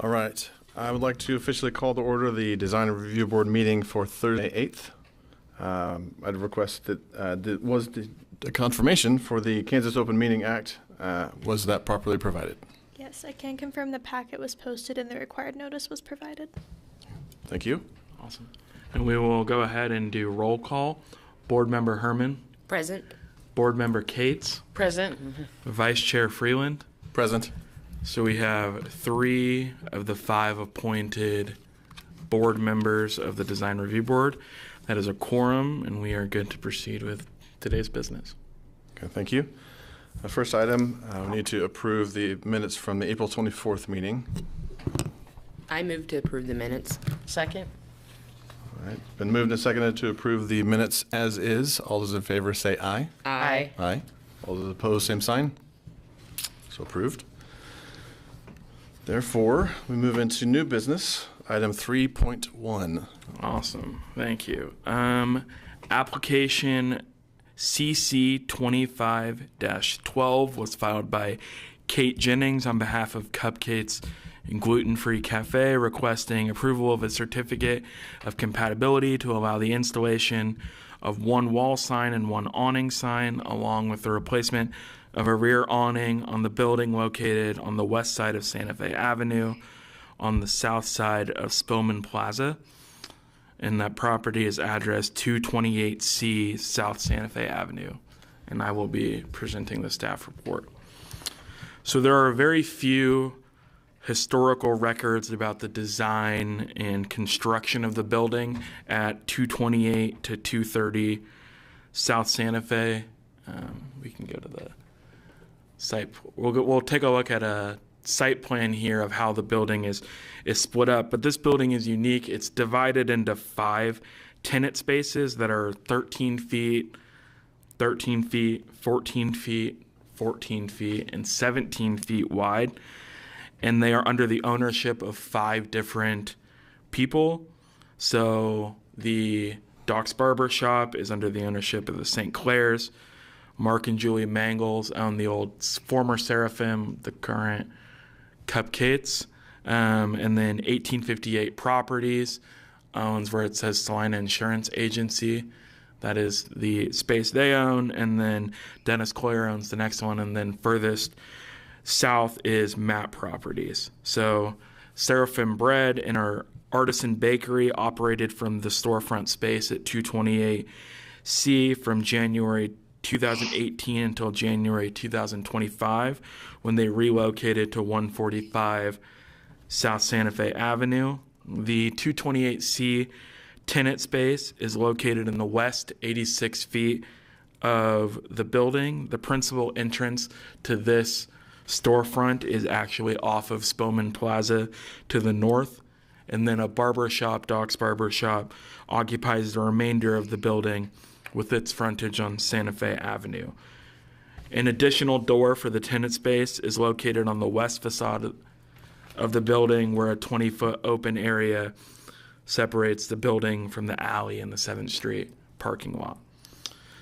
All right. I would like to officially call to order the Design and Review Board meeting for Thursday, 8th. I'd request that was the confirmation for the Kansas Open Meeting Act. Was that properly provided? Yes, I can confirm the packet was posted and the required notice was provided. Thank you. Awesome. And we will go ahead and do roll call. Board Member Herman. Present. Board Member Cates. Present. Vice Chair Freeland. Present. So we have 3 of the 5 appointed board members of the Design Review Board. That is a quorum, and we are good to proceed with today's business. Okay, thank you. The first item, we need to approve the minutes from the April 24th meeting. I move to approve the minutes. Second. All right. Been moved and seconded to approve the minutes as is. All those in favor say aye. Aye. Aye. All those opposed, same sign. So approved. Therefore, we move into new business, item 3.1. Awesome. Thank you. Application CC 25-12 was filed by Kate Jennings on behalf of Cupcakes and Gluten-Free Cafe, requesting approval of a certificate of compatibility to allow the installation of one wall sign and one awning sign, along with the replacement of a rear awning on the building located on the west side of Santa Fe Avenue on the south side of Spillman Plaza. And that property is addressed 228C South Santa Fe Avenue. And I will be presenting the staff report. So there are very few historical records about the design and construction of the building at 228 to 230 South Santa Fe. We can go to the site. We'll take a look at a site plan here of how the building is split up. But this building is unique. It's divided into 5 tenant spaces that are 13 feet, 13 feet, 14 feet, 14 feet, and 17 feet wide. And they are under the ownership of 5 different people. So the Doc's Barber Shop is under the ownership of the St. Clairs. Mark and Julie Mangles own the old former Seraphim, the current Cupcakes. And then 1858 Properties owns where it says Salina Insurance Agency. That is the space they own. And then Dennis Coyer owns the next one. And then furthest south is Matt Properties. So Seraphim Bread and our artisan bakery operated from the storefront space at 228C from January 2018 until January 2025, when they relocated to 145 South Santa Fe Avenue. The 228C tenant space is located in the west 86 feet of the building. The principal entrance to this storefront is actually off of Spillman Plaza to the north, and then a barber shop, Doc's Barber Shop, occupies the remainder of the building with its frontage on Santa Fe Avenue. An additional door for the tenant space is located on the west facade of the building, where a 20-foot open area separates the building from the alley in the 7th Street parking lot.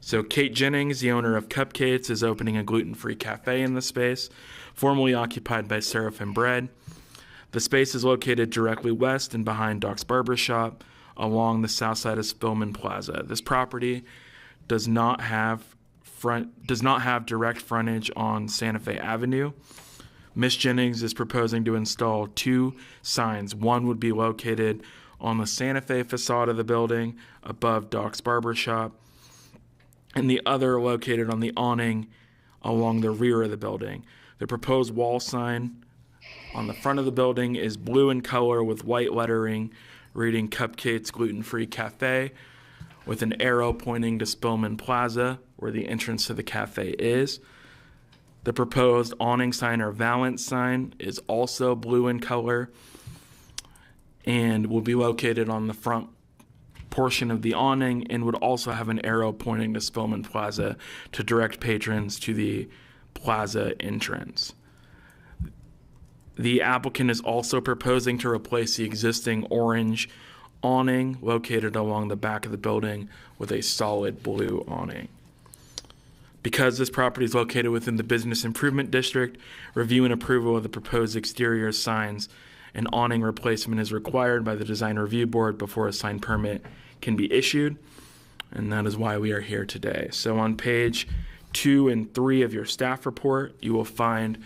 So Kate Jennings, the owner of Cupcakes, is opening a gluten-free cafe in the space, formerly occupied by Seraphim Bread. The space is located directly west and behind Doc's Barber Shop along the south side of Spillman Plaza. This property does not have direct frontage on Santa Fe Avenue. Ms. Jennings is proposing to install 2 signs. One would be located on the Santa Fe facade of the building above Doc's Barber Shop, and the other located on the awning along the rear of the building. The proposed wall sign on the front of the building is blue in color with white lettering reading Cupcakes Gluten-Free Cafe, with an arrow pointing to Spillman Plaza, where the entrance to the cafe is. The proposed awning sign or valance sign is also blue in color and will be located on the front portion of the awning, and would also have an arrow pointing to Spillman Plaza to direct patrons to the plaza entrance. The applicant is also proposing to replace the existing orange awning located along the back of the building with a solid blue awning. Because this property is located within the Business Improvement District, review and approval of the proposed exterior signs an awning replacement is required by the Design Review Board before a sign permit can be issued, and that is why we are here today. So on page 2 and 3 of your staff report, you will find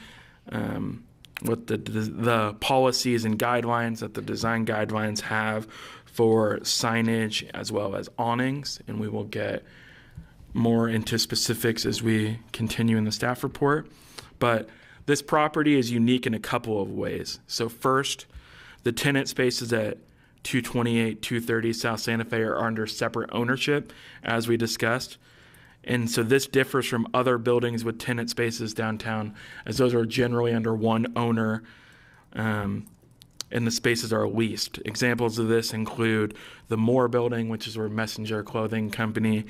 what the policies and guidelines that the design guidelines have for signage as well as awnings, and we will get more into specifics as we continue in the staff report. But this property is unique in a couple of ways. So first, the tenant spaces at 228, 230 South Santa Fe are under separate ownership, as we discussed. And so this differs from other buildings with tenant spaces downtown, as those are generally under one owner, and the spaces are leased. Examples of this include the Moore Building, which is where Messenger Clothing Company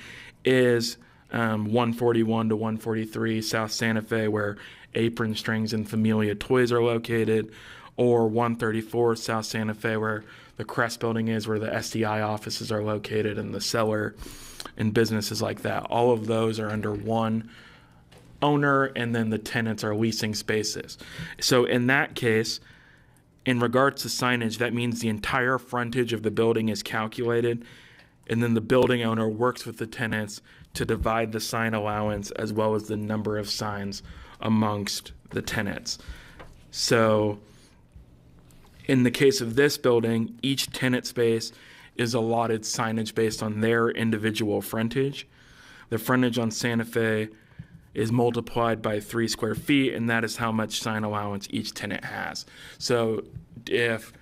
is, 141 to 143 South Santa Fe, where Apron Strings and Familia Toys are located, or 134 South Santa Fe, where the Crest Building is, where the SDI offices are located, and the Cellar and businesses like that. All of those are under one owner, and then the tenants are leasing spaces. So in that case, in regards to signage, that means the entire frontage of the building is calculated, and then the building owner works with the tenants to divide the sign allowance as well as the number of signs amongst the tenants. So in the case of this building, each tenant space is allotted signage based on their individual frontage. The frontage on Santa Fe is multiplied by 3 square feet, and that is how much sign allowance each tenant has. So if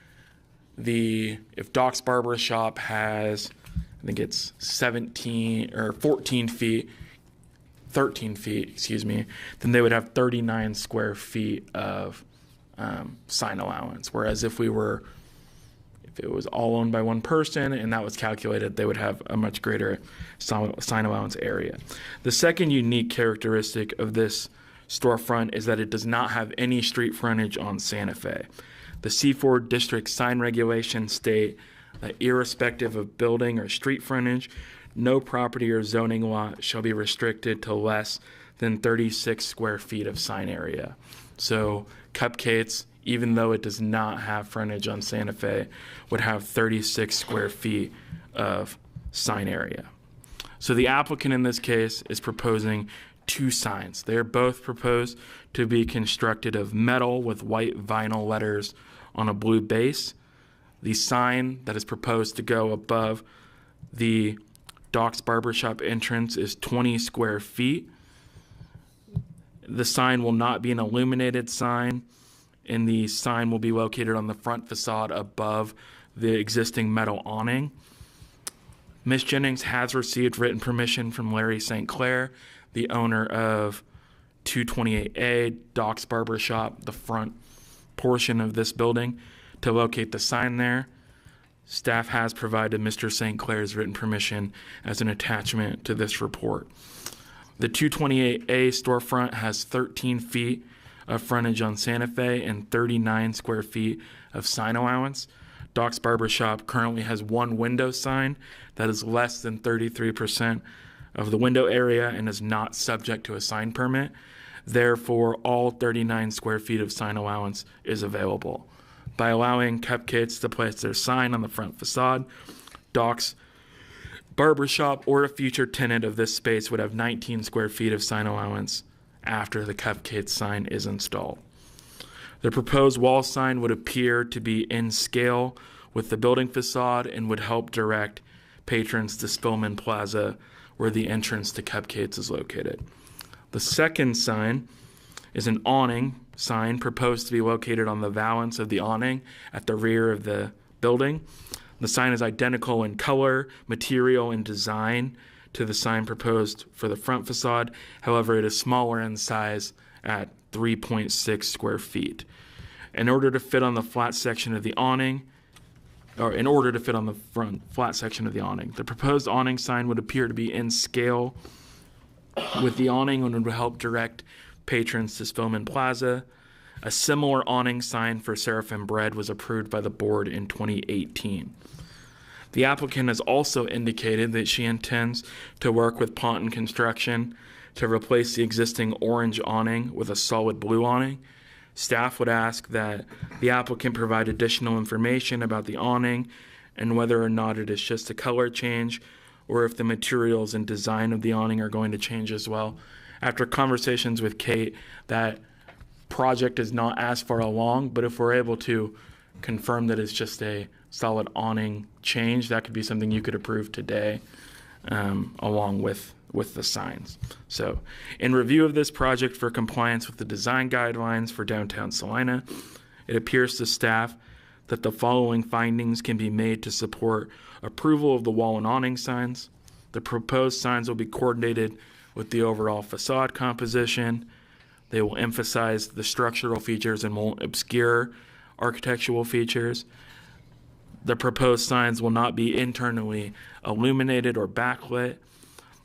Doc's Barber Shop has, I think it's 13 feet, then they would have 39 square feet of sign allowance. Whereas if it was all owned by one person and that was calculated, they would have a much greater sign allowance area. The second unique characteristic of this storefront is that it does not have any street frontage on Santa Fe. The C4 district sign regulations state that irrespective of building or street frontage, no property or zoning lot shall be restricted to less than 36 square feet of sign area. So Cupcakes, even though it does not have frontage on Santa Fe, would have 36 square feet of sign area. So the applicant in this case is proposing 2 signs. They are both proposed to be constructed of metal with white vinyl letters on a blue base. The sign that is proposed to go above the Doc's Barbershop entrance is 20 square feet. The sign will not be an illuminated sign, and the sign will be located on the front facade above the existing metal awning. Ms. Jennings has received written permission from Larry St. Clair, the owner of 228A Doc's Barbershop, the front portion of this building, to locate the sign there. Staff has provided Mr. St. Clair's written permission as an attachment to this report. The 228A storefront has 13 feet of frontage on Santa Fe and 39 square feet of sign allowance. Doc's Barbershop currently has one window sign that is less than 33% of the window area and is not subject to a sign permit. Therefore, all 39 square feet of sign allowance is available. By allowing Cupcakes to place their sign on the front facade, Doc's Barbershop or a future tenant of this space would have 19 square feet of sign allowance after the Cupcakes sign is installed. The proposed wall sign would appear to be in scale with the building facade and would help direct patrons to Spillman Plaza, where the entrance to Cupcakes is located. The second sign is an awning sign proposed to be located on the valance of the awning at the rear of the building. The sign is identical in color, material, and design to the sign proposed for the front facade. However, it is smaller in size at 3.6 square feet. In order to fit on the flat section of the awning, the flat section of the awning, the proposed awning sign would appear to be in scale with the awning and would help direct patrons to Spillman Plaza. A similar awning sign for Seraphim Bread was approved by the board in 2018. The applicant has also indicated that she intends to work with Ponton Construction to replace the existing orange awning with a solid blue awning. Staff would ask that the applicant provide additional information about the awning and whether or not it is just a color change or if the materials and design of the awning are going to change as well. After conversations with Kate, that project is not as far along, but if we're able to confirm that it's just a solid awning change, that could be something you could approve today, along with the signs. So, in review of this project for compliance with the design guidelines for downtown Salina, it appears to staff that the following findings can be made to support approval of the wall and awning signs. The proposed signs will be coordinated with the overall facade composition. They will emphasize the structural features and won't obscure architectural features. The proposed signs will not be internally illuminated or backlit.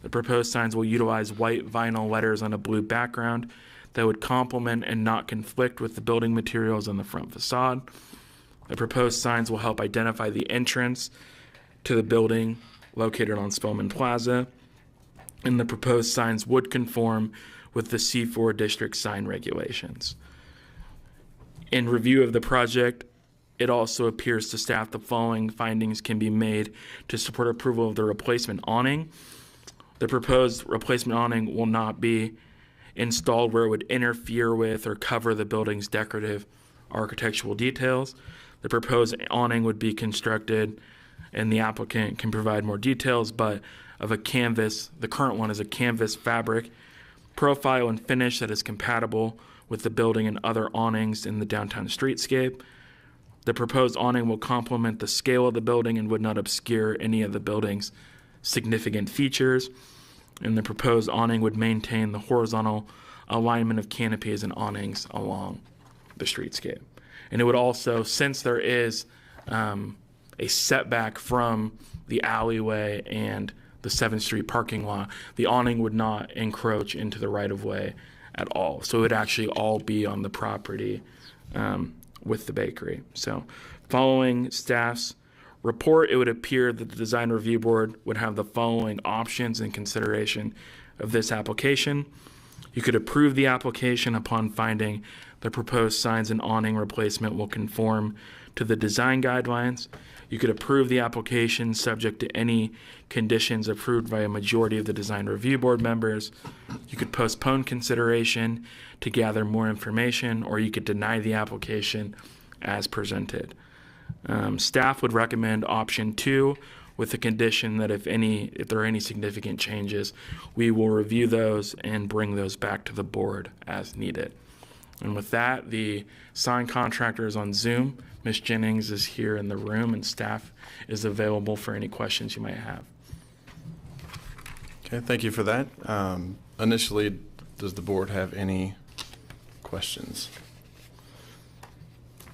The proposed signs will utilize white vinyl letters on a blue background that would complement and not conflict with the building materials on the front facade. The proposed signs will help identify the entrance to the building located on Spelman Plaza, and the proposed signs would conform with the C4 district sign regulations. In review of the project, it also appears to staff the following findings can be made to support approval of the replacement awning. The proposed replacement awning will not be installed where it would interfere with or cover the building's decorative architectural details. The proposed awning would be constructed, and the applicant can provide more details, but of a canvas. The current one is a canvas fabric profile and finish that is compatible with the building and other awnings in the downtown streetscape. The proposed awning will complement the scale of the building and would not obscure any of the building's significant features. And the proposed awning would maintain the horizontal alignment of canopies and awnings along the streetscape. And it would also, since there is a setback from the alleyway and the 7th Street parking lot, the awning would not encroach into the right-of-way at all. So it would actually all be on the property with the bakery. So following staff's report, it would appear that the Design Review Board would have the following options in consideration of this application. You could approve the application upon finding the proposed signs and awning replacement will conform to the design guidelines. You could approve the application subject to any conditions approved by a majority of the Design Review Board members. You could postpone consideration to gather more information, or you could deny the application as presented. Staff would recommend option 2 with the condition that if there are any significant changes, we will review those and bring those back to the board as needed. And with that, the sign contractor is on Zoom. Ms. Jennings is here in the room, and staff is available for any questions you might have. Okay, thank you for that. Initially, does the board have any questions?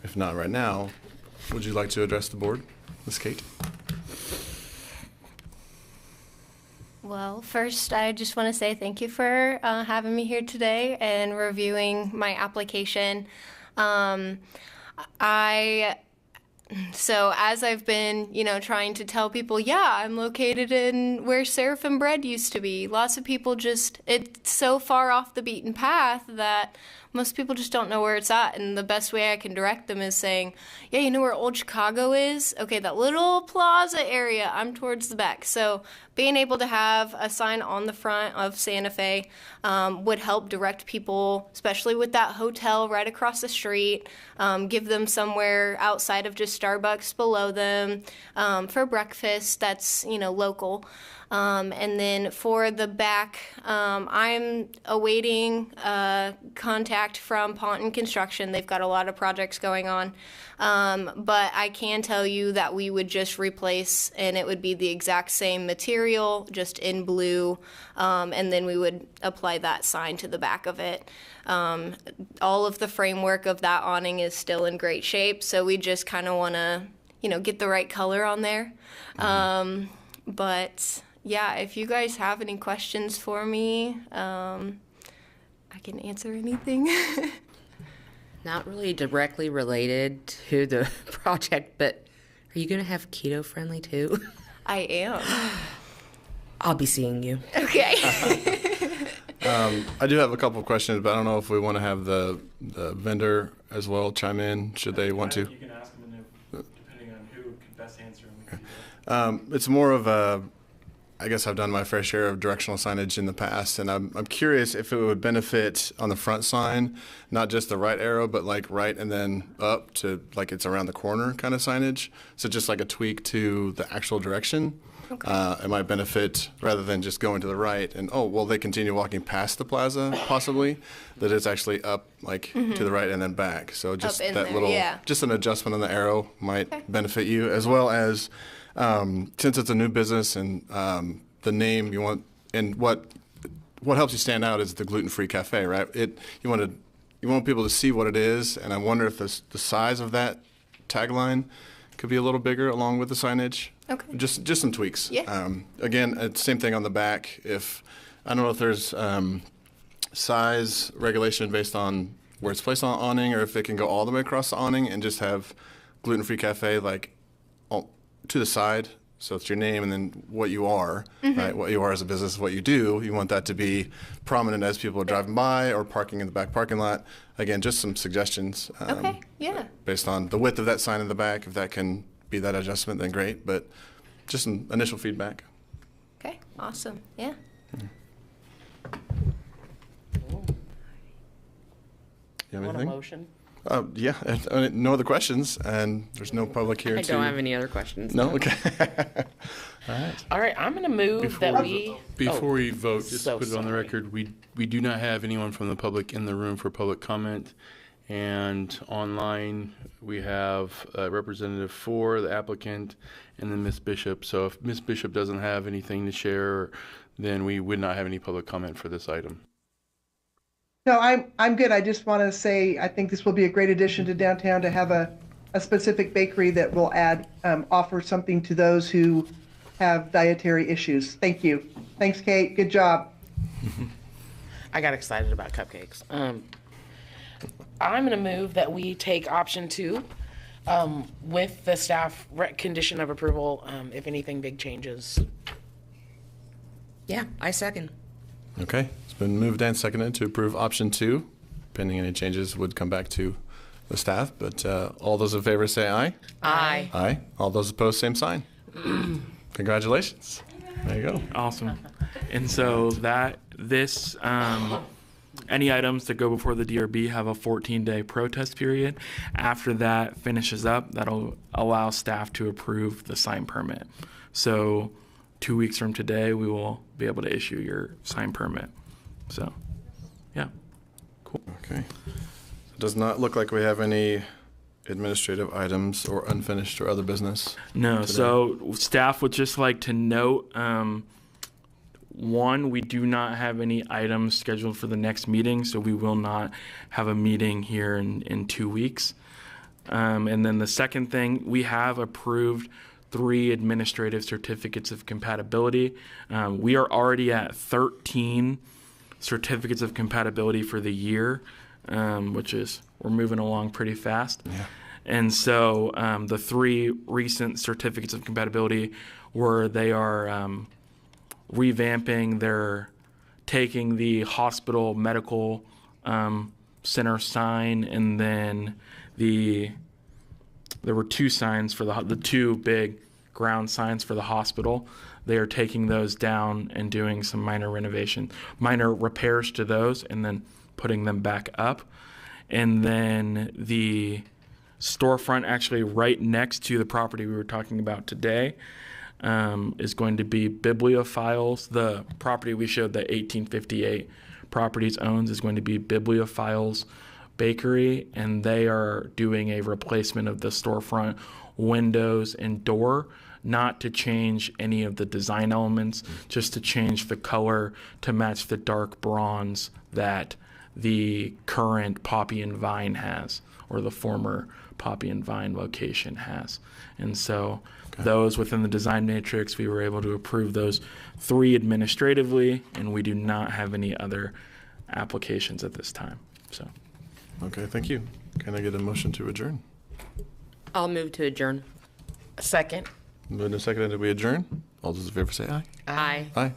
If not right now, would you like to address the board, Ms. Kate? Well, first, I just want to say thank you for having me here today and reviewing my application. So as I've been, trying to tell people, I'm located in where Seraphim Bread used to be. Lots of people it's so far off the beaten path that most people just don't know where it's at. And the best way I can direct them is saying, you know where Old Chicago is? Okay, that little plaza area, I'm towards the back. So being able to have a sign on the front of Santa Fe would help direct people, especially with that hotel right across the street, give them somewhere outside of just Starbucks below them for breakfast that's, local. And then for the back, I'm awaiting contact from Ponton Construction. They've got a lot of projects going on. But I can tell you that we would just replace, and it would be the exact same material, just in blue, and then we would apply that sign to the back of it. All of the framework of that awning is still in great shape, so we just kind of want to, get the right color on there. But yeah, if you guys have any questions for me, I can answer anything. Not really directly related to the project, but are you going to have keto friendly too? I am. I'll be seeing you. Okay. I do have a couple of questions, but I don't know if we want to have the vendor as well chime in, should they want to. You can ask them, and depending on who can best answer them. We can do that. It's more of a, I guess I've done my fair share of directional signage in the past, and I'm curious if it would benefit on the front sign, not just the right arrow, but like right and then up to like it's around the corner kind of signage. So just like a tweak to the actual direction. It might benefit rather than just going to the right and, oh, well, they continue walking past the plaza, possibly, that it's actually up like to the right and then back. So just Up in that there, little, yeah. just an adjustment on the arrow might benefit you, as well as since it's a new business and the name you want, and what helps you stand out is the gluten-free cafe, right? You want people to see what it is, and I wonder if the size of that tagline could be a little bigger along with the signage. Okay. Just some tweaks. Yeah. Again, it's same thing on the back. I don't know if there's size regulation based on where it's placed on the awning, or if it can go all the way across the awning and just have gluten-free cafe like to the side. So it's your name and then what you are, right? What you are as a business, what you do. You want that to be prominent as people are driving by or parking in the back parking lot. Again, just some suggestions. Okay, yeah. Based on the width of that sign in the back. If that can be that adjustment, then great. But just some initial feedback. Okay, awesome. Yeah. You have Want a anything? motion? Yeah, no other questions, and there's no public here I to... don't have any other questions. No? Okay. All right. All right, I'm going to move that we... Before oh, we vote, just so to put it on the sorry. record, we do not have anyone from the public in the room for public comment. And online, we have a representative for the applicant and then Ms. Bishop. So if Ms. Bishop doesn't have anything to share, then we would not have any public comment for this item. No, I'm good. I just want to say I think this will be a great addition to downtown to have a specific bakery that will offer something to those who have dietary issues. Thank you. Thanks, Kate. Good job. I got excited about cupcakes. I'm going to move that we take option 2 with the staff condition of approval if anything big changes. Yeah, I second. Okay. It's been moved and seconded to approve option 2. Pending any changes would come back to the staff. But all those in favor say aye. Aye. Aye. All those opposed, same sign. Congratulations. There you go. Awesome. And so any items that go before the DRB have a 14-day protest period. After that finishes up, that'll allow staff to approve the sign permit. So 2 weeks from today, we will be able to issue your sign permit. So, yeah. Cool. Okay. It does not look like we have any administrative items or unfinished or other business. No, today. so staff would just like to note, one, we do not have any items scheduled for the next meeting, so we will not have a meeting here in 2 weeks. And then the second thing, we have approved 3 administrative certificates of compatibility. We are already at 13 certificates of compatibility for the year, which is, we're moving along pretty fast. Yeah. And so the 3 recent certificates of compatibility they are revamping, they're taking the hospital medical center sign, and then there were 2 signs for the 2 big ground signs for the hospital. They are taking those down and doing some minor repairs to those, and then putting them back up. And then the storefront actually right next to the property we were talking about today is going to be Bibliophiles. The property we showed that 1858 Properties owns is going to be Bibliophiles Bakery, and they are doing a replacement of the storefront windows and door, not to change any of the design elements, just to change the color to match the dark bronze that the current Poppy and Vine has, or the former Poppy and Vine location has. And so those within the design matrix, we were able to approve those 3 administratively, and we do not have any other applications at this time. So. Okay, thank you. Can I get a motion to adjourn? I'll move to adjourn. Second. Moved and seconded, we adjourn. All those in favor say aye. Aye. Aye.